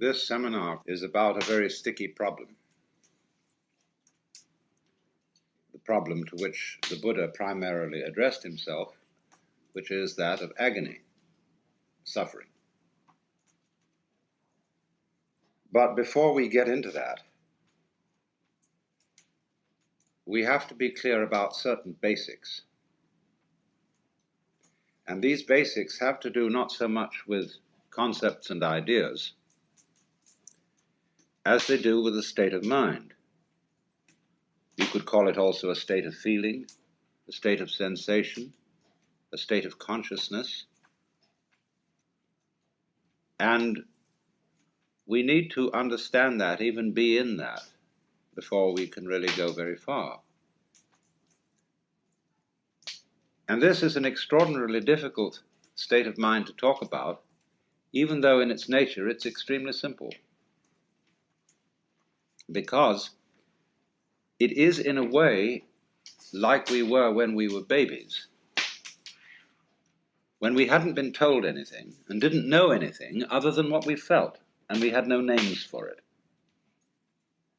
This seminar is about a very sticky problem. The problem to which the Buddha primarily addressed himself, which is that of agony, suffering. But before we get into that, we have to be clear about certain basics. And these basics have to do not so much with concepts and ideas as they do with a state of mind. You could call it also a state of feeling, a state of sensation, a state of consciousness. And we need to understand that, even be in that, before we can really go very far. And this is an extraordinarily difficult state of mind to talk about, even though in its nature it's extremely simple. Because it is, in a way, like we were when we were babies, when we hadn't been told anything and didn't know anything other than what we felt, and we had no names for it.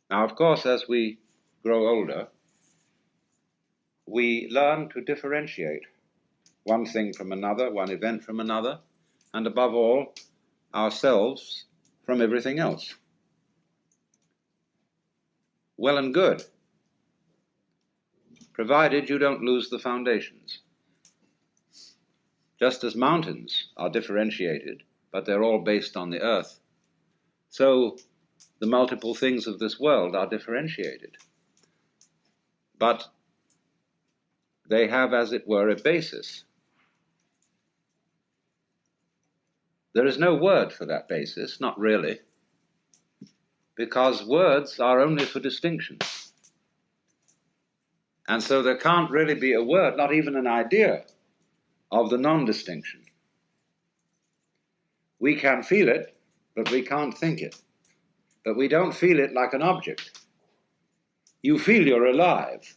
Now, of course, as we grow older, we learn to differentiate one thing from another, one event from another, and above all, ourselves from everything else. Well and good, provided you don't lose the foundations. Just as mountains are differentiated, but they're all based on the earth, so the multiple things of this world are differentiated. But they have, as it were, a basis. There is no word for that basis, not really, because words are only for distinction. And so there can't really be a word, not even an idea, of the non-distinction. We can feel it, but we can't think it. But we don't feel it like an object. You feel you're alive.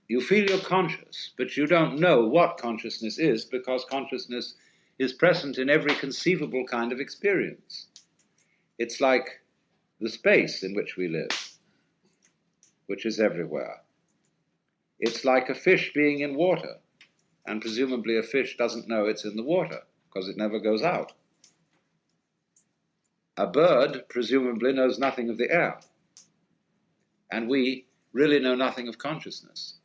You feel you're conscious, but you don't know what consciousness is, because consciousness is present in every conceivable kind of experience. It's like the space in which we live, which is everywhere. It's like a fish being in water, and presumably a fish doesn't know it's in the water, because it never goes out. A bird presumably knows nothing of the air, and we really know nothing of consciousness,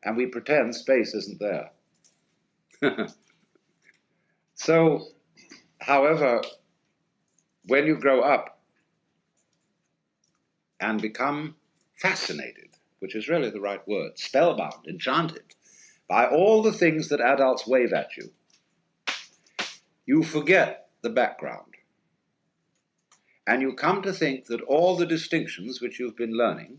and we pretend space isn't there. So, however, when you grow up and become fascinated, which is really the right word, spellbound, enchanted, by all the things that adults wave at you, you forget the background. And you come to think that all the distinctions which you've been learning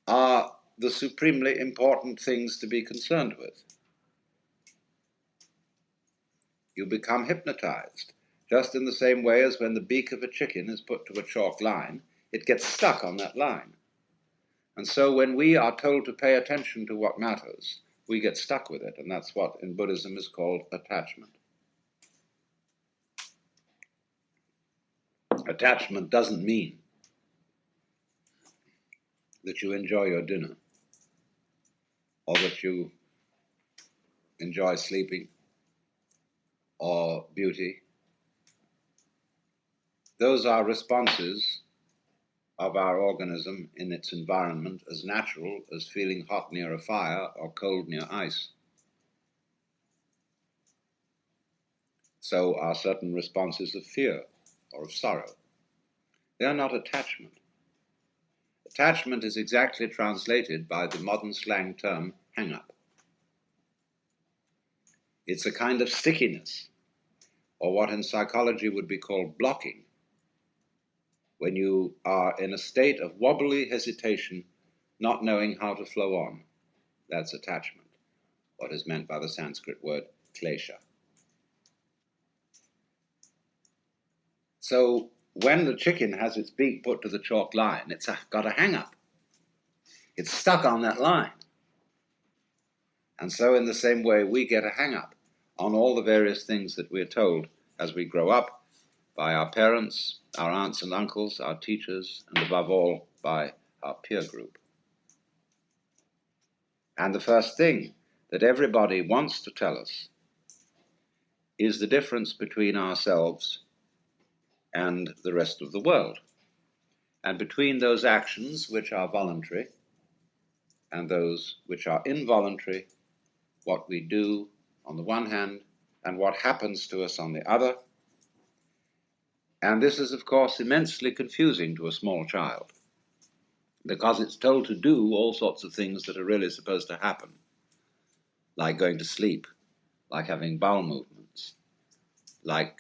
are the supremely important things to be concerned with. You become hypnotized, just in the same way as when the beak of a chicken is put to a chalk line, it gets stuck on that line. And so when we are told to pay attention to what matters, we get stuck with it, and that's what in Buddhism is called attachment. Attachment doesn't mean that you enjoy your dinner, or that you enjoy sleeping, or beauty. Those are responses of our organism in its environment, as natural as feeling hot near a fire or cold near ice. So are certain responses of fear or of sorrow. They are not attachment. Attachment is exactly translated by the modern slang term hang-up. It's a kind of stickiness, or what in psychology would be called blocking, when you are in a state of wobbly hesitation, not knowing how to flow on. That's attachment, what is meant by the Sanskrit word klesha. So when the chicken has its beak put to the chalk line, it's got a hang-up. It's stuck on that line. And so in the same way, we get a hang-up on all the various things that we're told as we grow up by our parents, our aunts and uncles, our teachers, and above all, by our peer group. And the first thing that everybody wants to tell us is the difference between ourselves and the rest of the world, and between those actions which are voluntary and those which are involuntary, what we do on the one hand and what happens to us on the other. And this is, of course, immensely confusing to a small child, because it's told to do all sorts of things that are really supposed to happen, like going to sleep, like having bowel movements, like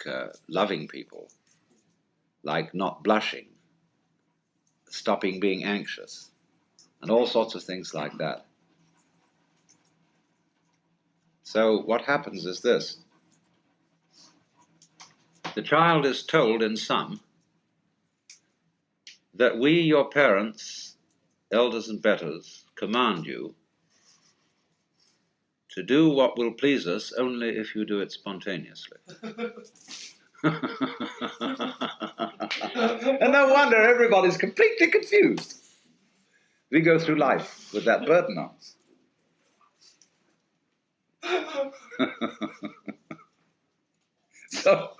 loving people, like not blushing, stopping being anxious, and all sorts of things like that. So what happens is this. The child is told in sum that we, your parents, elders and betters, command you to do what will please us only if you do it spontaneously. And no wonder everybody's completely confused. We go through life with that burden on us. So